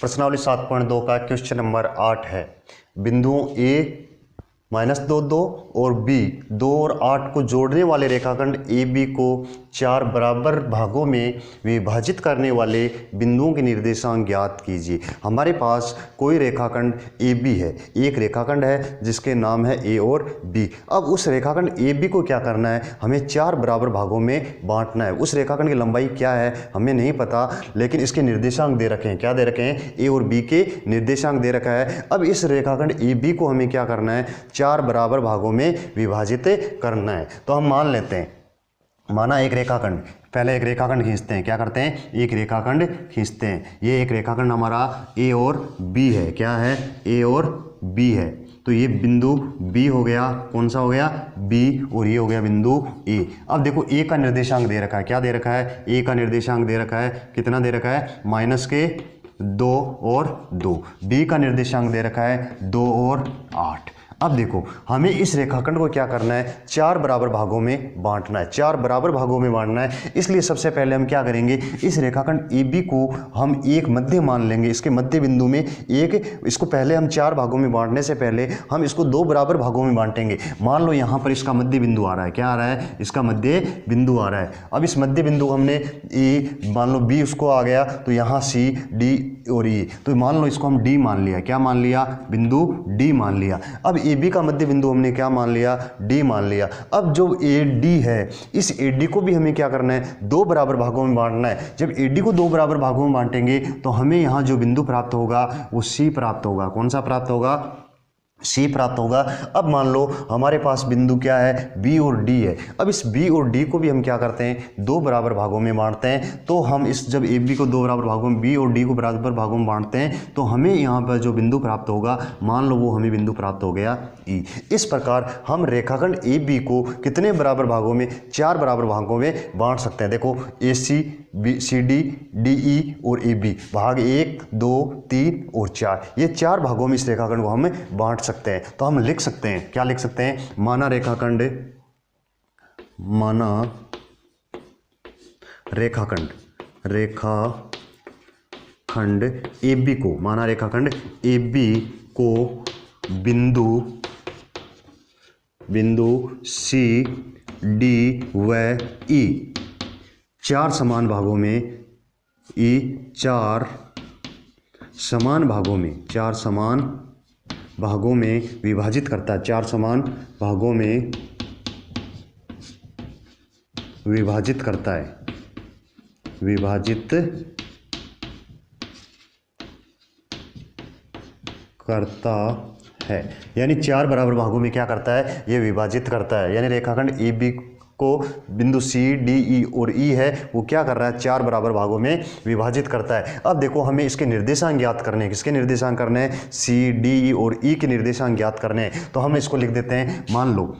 प्रश्नावली 7.2 का question number 8 है। बिंदुओं ए -2 और बी 2 और 8 को जोड़ने वाले रेखाखंड ए बी को 4 बराबर भागों में विभाजित करने वाले बिंदुओं के निर्देशांक ज्ञात कीजिए। हमारे पास कोई रेखाखंड ए बी है, एक रेखाखंड है जिसके नाम है ए और बी। अब उस रेखाखंड ए बी को क्या करना है, हमें 4 बराबर भागों में बांटना है। उस रेखाखंड की लंबाई क्या है हमें नहीं पता, लेकिन इसके निर्देशांक दे रखे हैं। क्या दे रखे हैं, ए और बी के निर्देशांक दे रखा है। अब इस रेखाखंड ए बी को हमें क्या करना है, 4 बराबर भागों में विभाजित करना है। तो हम मान लेते हैं, माना एक रेखाखंड, पहले एक रेखाखंड खींचते हैं। क्या करते हैं, एक रेखाखंड खींचते हैं। ये एक रेखाखंड हमारा ए और बी है। क्या है, ए और बी है। तो ये बिंदु बी हो गया, कौन सा हो गया, बी, और ये हो गया बिंदु ए। अब देखो ए का निर्देशांक दे रखा है। क्या दे रखा है, ए का निर्देशांक दे रखा है। कितना दे रखा है, -2 और 2। बी का निर्देशांक दे रखा है 2 और 8। अब देखो हमें इस रेखाखंड को क्या करना है, 4 बराबर भागों में बांटना है। 4 बराबर भागों में बांटना है, इसलिए सबसे पहले हम क्या करेंगे, इस रेखाखंड ए बी को हम एक मध्य मान लेंगे। इसके मध्य बिंदु में एक, इसको पहले हम 4 भागों में बांटने से पहले हम इसको 2 बराबर भागों में बांटेंगे। मान लो यहाँ पर इसका मध्य बिंदु आ रहा है। क्या आ रहा है, इसका मध्य बिंदु आ रहा है। अब इस मध्य बिंदु हमने ए, मान लो बी उसको आ गया, तो यहाँ सी, डी और ई, तो मान लो इसको हम डी मान लिया। क्या मान लिया, बिंदु डी मान लिया। अब ए बी का मध्य बिंदु हमने क्या मान लिया, डी मान लिया। अब जो ए डी है, इस ए डी को भी हमें क्या करना है, 2 बराबर भागों में बांटना है। जब ए डी को 2 बराबर भागों में बांटेंगे तो हमें यहाँ जो बिंदु प्राप्त होगा वो सी प्राप्त होगा। कौन सा प्राप्त होगा, सी प्राप्त होगा। अब मान लो हमारे पास बिंदु क्या है, बी और डी है। अब इस बी और डी को भी हम क्या करते हैं, 2 बराबर भागों में बांटते हैं। तो हम इस, जब ए बी को 2 बराबर भागों में, बी और डी को बराबर भागों में बांटते हैं, तो हमें यहाँ पर जो बिंदु प्राप्त होगा, मान लो वो हमें बिंदु प्राप्त हो गया ई। इस प्रकार हम रेखाखंड ए बी को कितने बराबर भागों में, 4 बराबर भागों में बांट सकते हैं। देखो A C, B C D, D E और ए बी, भाग 1, 2, 3 और 4, ये 4 भागों में इस रेखाखंड को हम बांट सकते हैं। तो हम लिख सकते हैं, क्या लिख सकते हैं, माना रेखाखंड ए बी को, माना रेखाखंड ए बी को बिंदु सी, डी व ई 4 समान भागों में, ई 4 समान भागों में विभाजित करता है। 4 समान भागों में विभाजित करता है, यानी 4 बराबर भागों में क्या करता है, ये विभाजित करता है। यानी रेखाखंड ए बी को बिंदु सी, डी, ई और ई है, वो क्या कर रहा है, 4 बराबर भागों में विभाजित करता है। अब देखो हमें इसके निर्देशांक ज्ञात करने हैं। किसके निर्देशांक करने हैं, सी, डी, ई और ई के निर्देशांक ज्ञात करने हैं। तो हम इसको लिख देते हैं, मान लो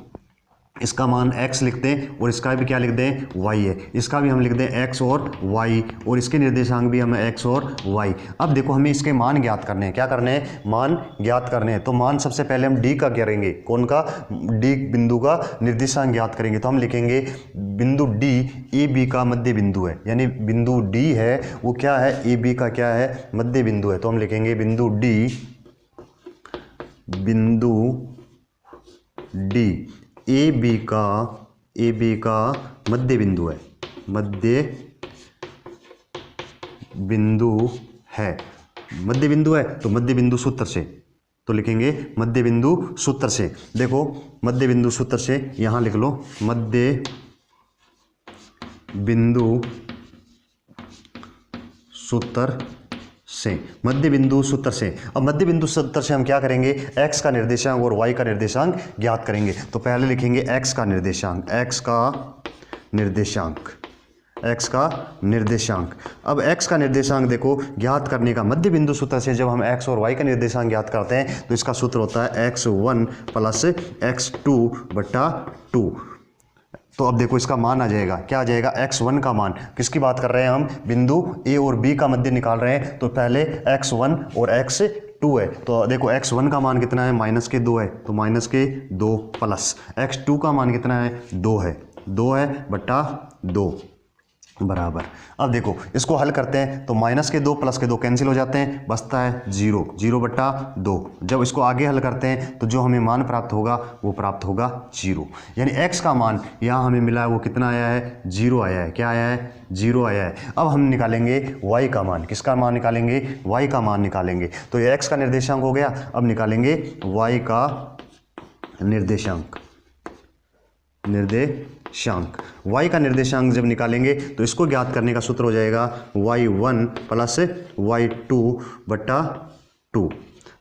इसका मान x लिख दें और इसका भी क्या लिख दें, y है। इसका भी हम लिख दें x और y, और इसके निर्देशांक भी हमें x और y। अब देखो हमें इसके मान ज्ञात करने हैं। क्या करने हैं, मान ज्ञात करने हैं। तो मान सबसे पहले हम d का करेंगे, कौन का, d बिंदु का निर्देशांक ज्ञात करेंगे। तो हम लिखेंगे बिंदु d ए बी का मध्य बिंदु है। यानी बिंदु d है वो क्या है, ए बी का क्या है, मध्य बिंदु है। तो हम लिखेंगे बिंदु d ए बी का मध्य बिंदु है, मध्य बिंदु है। तो मध्य बिंदु सूत्र से, तो लिखेंगे मध्य बिंदु सूत्र से। देखो मध्य बिंदु सूत्र से यहाँ लिख लो, मध्य बिंदु सूत्र से। अब मध्य बिंदु सूत्र से हम क्या करेंगे, x का निर्देशांक और y का निर्देशांक ज्ञात करेंगे। तो पहले लिखेंगे x का निर्देशांक। अब x का निर्देशांक देखो ज्ञात करने का, मध्य बिंदु सूत्र से जब हम x और y का निर्देशांक ज्ञात करते हैं तो इसका सूत्र होता है x1 + x2/2। तो अब देखो इसका मान आ जाएगा, क्या आ जाएगा, x1 का मान। किसकी बात कर रहे हैं हम, बिंदु a और b का मध्य निकाल रहे हैं। तो पहले x1 और x2 है। तो देखो x1 का मान कितना है, -2 है, तो -2 प्लस x2 का मान कितना है, 2 है, 2 है बटा 2। बराबर। अब देखो इसको हल करते हैं तो माइनस के 2 प्लस के 2 कैंसिल हो जाते हैं, बचता है 0, 0/2। जब इसको आगे हल करते हैं तो जो हमें मान प्राप्त होगा वो प्राप्त होगा 0। यानी x का मान यहाँ हमें मिला है वो कितना आया है, 0 आया है। क्या आया है, 0 आया है। अब हम निकालेंगे y का मान। किसका मान निकालेंगे, y का मान निकालेंगे। तो ये x का निर्देशांक हो गया, अब निकालेंगे y का निर्देशांक। y का निर्देशांक जब निकालेंगे तो इसको ज्ञात करने का सूत्र हो जाएगा y1 प्लस y2/2।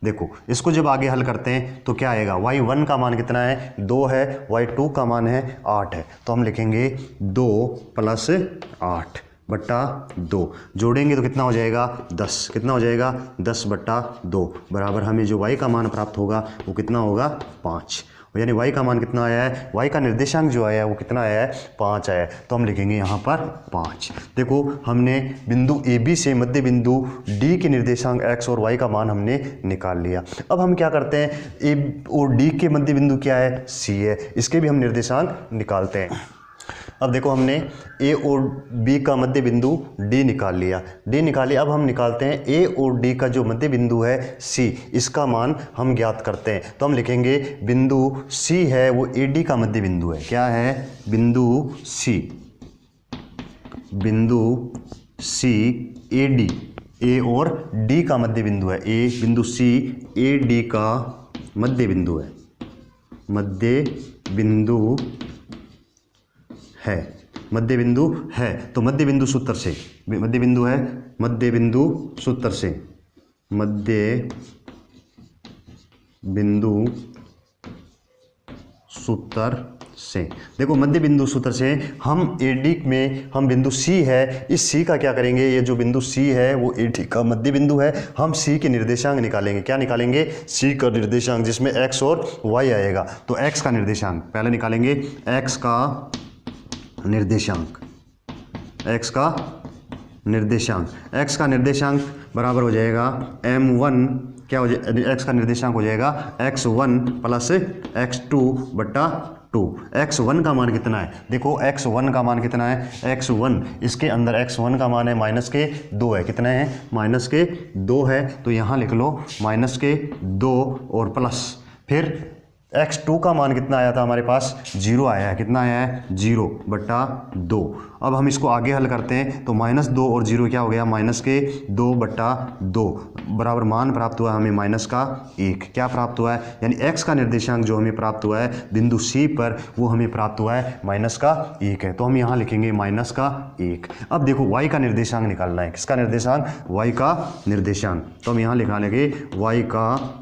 देखो इसको जब आगे हल करते हैं तो क्या आएगा, y1 का मान कितना है, 2 है, y2 का मान है 8 है। तो हम लिखेंगे 2 + 8/2। जोड़ेंगे तो कितना हो जाएगा, 10। कितना हो जाएगा, 10/2 बराबर हमें जो y का मान प्राप्त होगा वो कितना होगा, 5। यानी y का मान कितना आया है, y का निर्देशांक जो आया है वो कितना आया है, 5 आया है। तो हम लिखेंगे यहाँ पर 5। देखो हमने बिंदु AB से मध्य बिंदु D के निर्देशांक x और y का मान हमने निकाल लिया। अब हम क्या करते हैं, A और D के मध्य बिंदु क्या है, C है, इसके भी हम निर्देशांक निकालते हैं। अब देखो हमने A और B का मध्य बिंदु D निकाल लिया, अब हम निकालते हैं A और D का जो मध्य बिंदु है C, इसका मान हम ज्ञात करते हैं। तो हम लिखेंगे बिंदु C है वो AD का मध्य बिंदु है। क्या है, बिंदु C AD, A और D का मध्य बिंदु है। बिंदु C AD का मध्य बिंदु है, मध्य बिंदु है। तो मध्य बिंदु सूत्र से, मध्य बिंदु है, मध्य बिंदु सूत्र से देखो मध्य बिंदु सूत्र से हम AD में हम बिंदु C है, इस C का क्या करेंगे, ये जो बिंदु C है वो AD का मध्य बिंदु है, हम C के निर्देशांक निकालेंगे। क्या निकालेंगे, C का निर्देशांक जिसमें x और y आएगा। तो x का निर्देशांक पहले निकालेंगे, x का निर्देशांक बराबर हो जाएगा m1, क्या हो जाएगा, x का निर्देशांक हो जाएगा x1 + x2/2। x1 का मान कितना है, देखो x1 का मान कितना है, x1 इसके अंदर x1 का मान है -2 है। कितना है, -2 है। तो यहाँ लिख लो -2 और प्लस, फिर x2 का मान कितना आया था हमारे पास, 0 आया है। कितना आया है, 0/2। अब हम इसको आगे हल करते हैं तो -2 और 0 क्या हो गया, -2/2 बराबर मान प्राप्त हुआ हमें -1। क्या प्राप्त हुआ है, यानी x का निर्देशांक जो हमें प्राप्त हुआ है बिंदु C पर वो हमें प्राप्त हुआ है -1 है। तो हम यहाँ लिखेंगे -1। अब देखो y का निर्देशांक निकालना है। किसका निर्देशांक, y का निर्देशांक। तो हम यहाँ लिखा लेंगे y का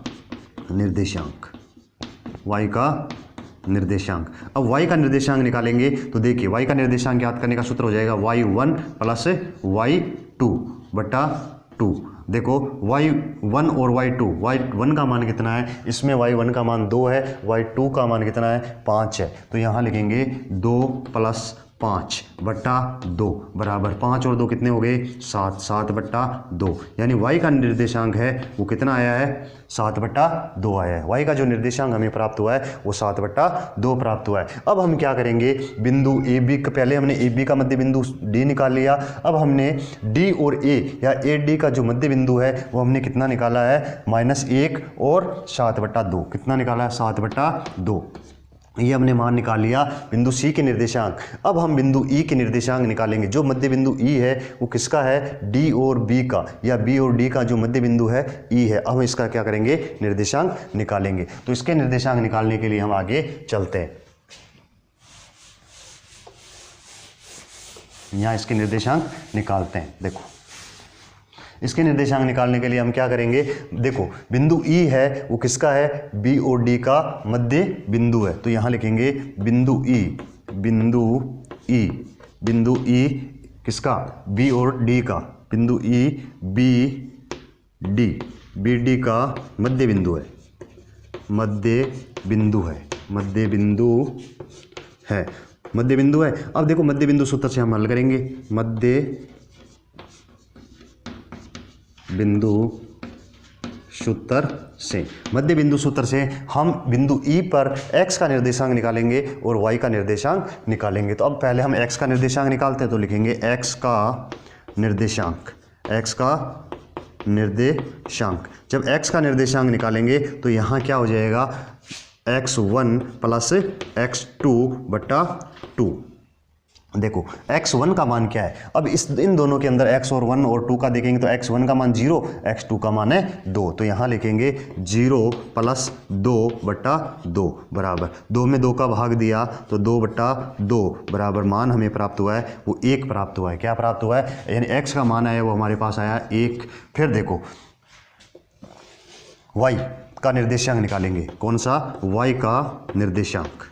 निर्देशांक। अब y का निर्देशांक निकालेंगे तो देखिए y का निर्देशांक ज्ञात करने का सूत्र हो जाएगा y1 + y2/2। देखो y1 और y1 का मान कितना है, इसमें y1 का मान 2 है, y2 का मान कितना है, 5 है। तो यहाँ लिखेंगे 2 + 5/2 बराबर 5 और 2 कितने हो गए, 7/2। यानी y का निर्देशांक है वो कितना आया है, 7/2 आया है। y का जो निर्देशांक हमें प्राप्त हुआ है वो 7/2 प्राप्त हुआ है। अब हम क्या करेंगे, बिंदु AB का, पहले हमने AB का मध्य बिंदु D निकाल लिया। अब हमने D और A या AD का जो मध्य बिंदु है वो हमने कितना निकाला है, -1 और 7/2। कितना निकाला है, 7/2। ये हमने मान निकाल लिया बिंदु C के निर्देशांक। अब हम बिंदु E के निर्देशांक निकालेंगे। जो मध्य बिंदु E है वो किसका है, D और B का, या B और D का जो मध्य बिंदु है E है। अब हम इसका क्या करेंगे, निर्देशांक निकालेंगे। तो इसके निर्देशांक निकालने के लिए हम आगे चलते हैं। यहाँ इसके निर्देशांक निकालते हैं। देखो इसके निर्देशांक निकालने के लिए हम क्या करेंगे, देखो बिंदु E है वो किसका है, B और D का मध्य बिंदु है। तो यहाँ लिखेंगे बिंदु E किसका, B और D का, बिंदु E BD का मध्य बिंदु है। अब देखो मध्य बिंदु सूत्र से हम हल करेंगे, मध्य बिंदु सूत्र से, मध्य बिंदु सूत्र से हम बिंदु ई पर x का निर्देशांक निकालेंगे और y का निर्देशांक निकालेंगे। तो अब पहले हम x का निर्देशांक निकालते हैं, तो लिखेंगे x का निर्देशांक, x का निर्देशांक। जब x का निर्देशांक निकालेंगे तो यहाँ क्या हो जाएगा, x1 प्लस x2 बटा 2। देखो x1 का मान क्या है, अब इन दोनों के अंदर x और 1 और 2 का देखेंगे तो x1 का मान 0, x2 का मान है 2, तो यहाँ लिखेंगे 0 प्लस 2 बटा 2 बराबर 2 में 2 का भाग दिया तो 2 बटा 2 बराबर मान हमें प्राप्त हुआ है वो 1 प्राप्त हुआ है। क्या प्राप्त हुआ है, यानी x का मान आया वो हमारे पास आया 1। फिर देखो y का निर्देशांक निकालेंगे, कौन सा, y का निर्देशांक,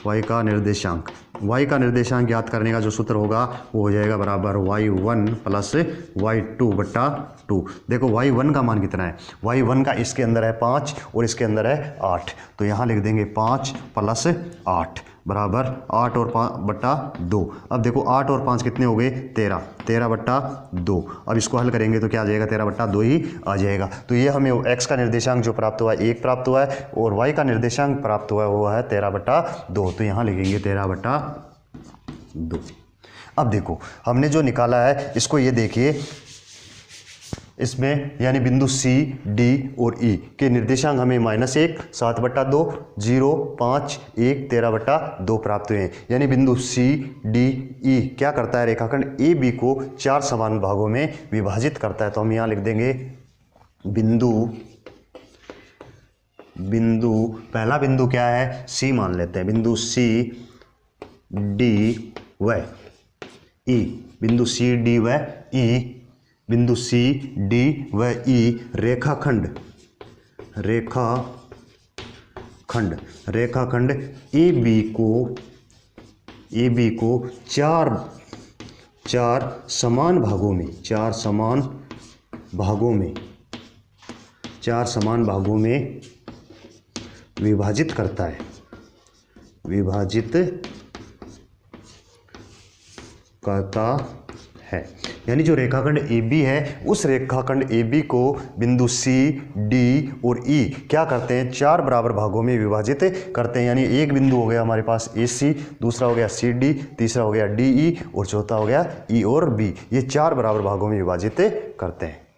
y का निर्देशांक। y का निर्देशांक ज्ञात करने का जो सूत्र होगा वो हो जाएगा बराबर y1 प्लस y2 बटा 2। देखो y1 का मान कितना है, y1 का इसके अंदर है 5 और इसके अंदर है 8, तो यहाँ लिख देंगे 5 प्लस 8 बराबर 8 और 5 बटा 2। अब देखो 8 और 5 कितने हो गए, 13, 13 बटा 2। अब इसको हल करेंगे तो क्या आ जाएगा, 13 बटा 2 ही आ जाएगा। तो ये हमें x का निर्देशांक जो प्राप्त हुआ है 1 प्राप्त हुआ है और y का निर्देशांक प्राप्त हुआ है वो है 13 बटा 2, तो यहाँ लिखेंगे 13 बटा 2। अब देखो हमने जो निकाला है इसको ये देखिए, इसमें यानी बिंदु C, D और E के निर्देशांक हमें -1, 7 बटा 2, 0, 5, 1, 13 बटा 2 प्राप्त हुए हैं। यानी बिंदु C, D, E क्या करता है, रेखाखंड AB को 4 समान भागों में विभाजित करता है। तो हम यहाँ लिख देंगे पहला बिंदु क्या है, C मान लेते हैं, बिंदु C, D व E, बिंदु C, D व E, बिंदु C, D व E रेखाखंड AB को चार समान भागों में विभाजित करता है। यानी जो रेखाखंड AB है उस रेखाखंड AB को बिंदु C, D और E क्या करते हैं, 4 बराबर भागों में विभाजित करते हैं। यानी एक बिंदु हो गया हमारे पास AC, दूसरा हो गया CD, तीसरा हो गया DE और चौथा हो गया E और B, ये 4 बराबर भागों में विभाजित करते हैं।